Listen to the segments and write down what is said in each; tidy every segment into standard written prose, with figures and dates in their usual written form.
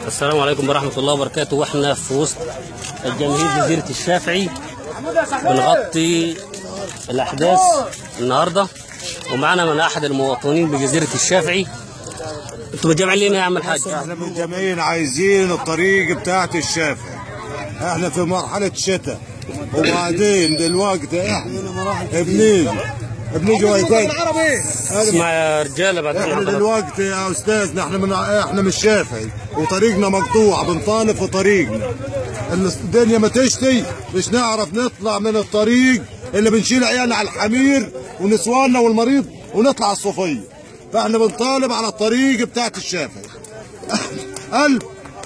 السلام عليكم ورحمة الله وبركاته. واحنا في وسط الجماهير جزيرة الشافعي بنغطي الأحداث النهاردة، ومعنا من أحد المواطنين بجزيرة الشافعي. انتوا متجمعين ليه يا عم الحاج؟ احنا متجمعين عايزين الطريق بتاعت الشافعي. احنا في مرحلة شتاء، وبعدين دلوقتي احنا بنيجي وقتين. اسمع يا رجاله، بعد احنا دلوقتي يا استاذنا احنا من الشافعي وطريقنا مقطوع، بنطالب في طريقنا. الدنيا ما تشتي مش نعرف نطلع من الطريق اللي بنشيل عيالنا على الحمير ونسواننا والمريض ونطلع على الصفيه. فاحنا بنطالب على الطريق بتاعت الشافعي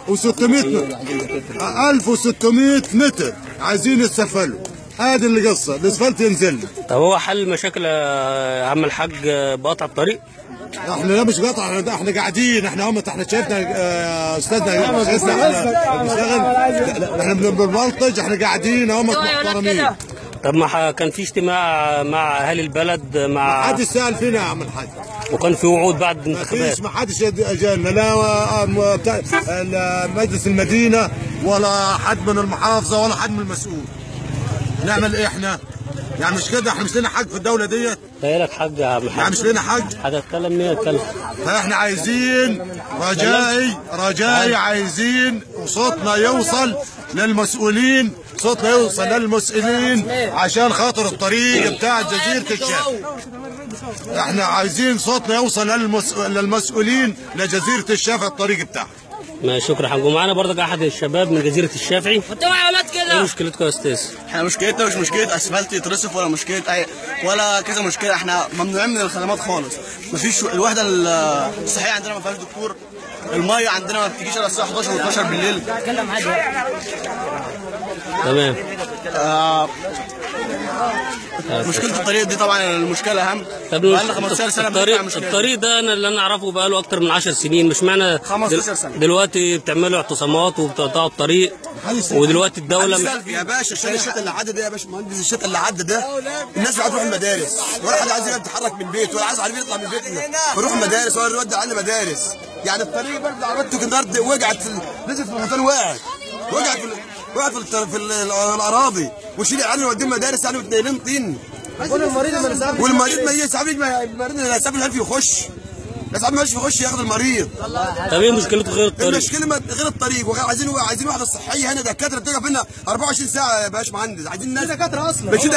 1600 متر عايزين يتسفلوا. هذه اللي قصه الاسفلت ينزل. طب هو حل مشاكل يا عم الحاج بقطع الطريق؟ احنا لا مش قطع، احنا قاعدين، احنا شايفنا استاذنا احنا بنشتغل، احنا بنبلطج، احنا قاعدين هم محترمين. طب ما كان في اجتماع مع اهالي البلد ما حدش سال فينا يا عم الحاج، وكان في وعود بعد الانتخابات؟ ما حدش اجانا، لا مجلس المدينه ولا حد من المحافظه ولا حد من المسؤول. نعمل ايه احنا؟ يعني مش كده، احنا مش لنا حق في الدوله ديت؟ لك حق يا عم الحاج، يعني مش لنا حق؟ هتتكلم مين يتكلم؟ فاحنا عايزين رجائي عايزين وصوتنا يوصل للمسؤولين، صوتنا يوصل للمسؤولين عشان خاطر الطريق بتاع جزيره الشافعي. احنا عايزين صوتنا يوصل للمسؤولين لجزيره الشافعي الطريق بتاعها. شكرا. هنجوا معانا برضك احد الشباب من جزيره الشافعي. ايه مشكلتكم يا استاذ؟ احنا مشكلتنا مش مشكله اسفلت يترصف ولا مشكله ولا كذا مشكله، احنا ممنوعين من الخدمات خالص. مفيش الوحده الصحيه عندنا ما فيهاش دكتور، الميه عندنا ما بتجيش الا الساعه 11 و12 بالليل. تمام. مشكله الطريق دي طبعا المشكله اهم. بقالنا 15 سنه الطريق ده اللي انا اعرفه بقاله اكتر من 10 سنين، مش معنى 15 سنه دلوقتي بتعملوا اعتصامات وبتقطعوا الطريق، ودلوقتي الدوله يا باشا عشان الشتاء اللي عدى ده يا باشا مهندس، الشتاء اللي عدى ده الناس بتروح المدارس، ولا حد عايز يتحرك من بيته ولا عايز عربيه يطلع من بيتنا ويروح المدارس ولا يودي على مدارس. يعني الطريق برد عربيته النهارده وقعت نزلت في المكان، وقعت في الاراضي، وشيل العيال نوديهم مدارس يعني متنيلين طين. والمريض ما يسحب المريض اللي هيسحب الحلف يخش، يسحب ما يخش ياخد المريض. طب ايه مشكلته غير الطريق؟ المشكله غير الطريق، وعايزين وحده صحيه هنا، دكاتره تقف هنا 24 ساعه يا باشمهندس. عايزين ناس دكاتره اصلا، مش في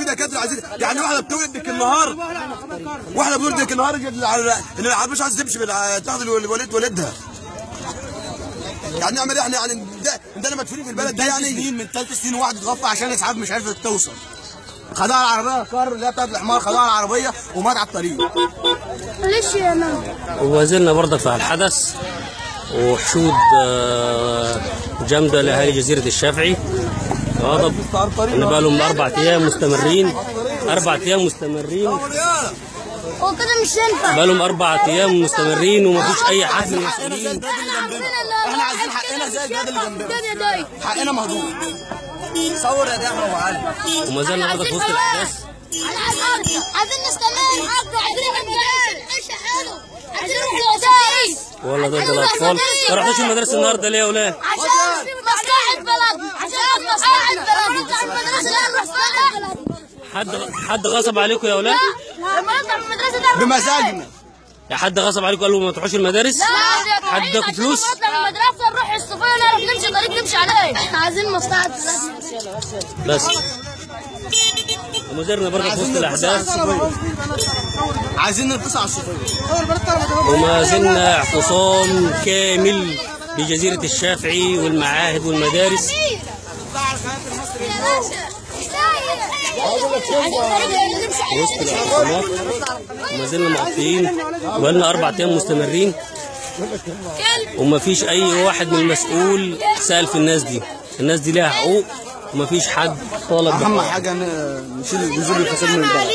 دكاتره عايزين يعني واحده بتولد ديك النهار، واحده بتولد ديك النهار اللي مش عايزه تمشي تاخد ولدها. يعني نعمل احنا يعني ده مدفونين في البلد ده، يعني من 3 سنين واحده تغفى عشان اسعاف مش عارفه توصل، خدوها على العربيه الكار اللي هي بتاعت الحمار، خدوها على العربيه ومات على الطريق. معلش يا ماما. وما زلنا برضك في الحدث، وحشود جامده لاهالي جزيره الشافعي. غضب ان بقى لهم 4 ايام مستمرين. 4 ايام مستمرين. هو كده مش ينفع. بقى لهم 4 ايام مستمرين ومفيش اي حد من المسؤولين. احنا عايزين حقنا زي الجاد اللي جنبنا، حقنا مهضوم. صور يا احمد ابو علي. وما زلنا برضك في وسط الاحداث. عايزين نستمر حقه، عايزين نعيش حلو، عايزين نروح المدارس. والله ضد الاطفال. ما رحتوش المدرسه النهارده ليه يا ولاد؟ عشان في مصلحه بلد، عشان مصلحه بلد. نطلع من المدرسه نروح بلد. حد غصب عليكم يا ولاد؟ لا، لما نطلع من المدرسه بمزاجنا. يا حد غصب عليكم قال له ما تروحوش المدارس؟ لا، حد اداكم فلوس؟ نطلع من المدرسه نروح الصفيه ونعرف نمشي طريق نمشي عليه. عايزين مصلحه بس. ومزرنا برضه في وسط الاحداث. عايزين نتصل على الصفيه. وما زلنا اعتصام كامل بجزيره الشافعي والمعاهد والمدارس. وسط الاعتصامات وما زلنا مغطيين، وبقالنا 4 ايام مستمرين، وما فيش اي واحد من المسؤول سأل في الناس دي. الناس دي لها حقوق وما فيش حد طالب. اهم حاجه نشيل الفساد من البلد.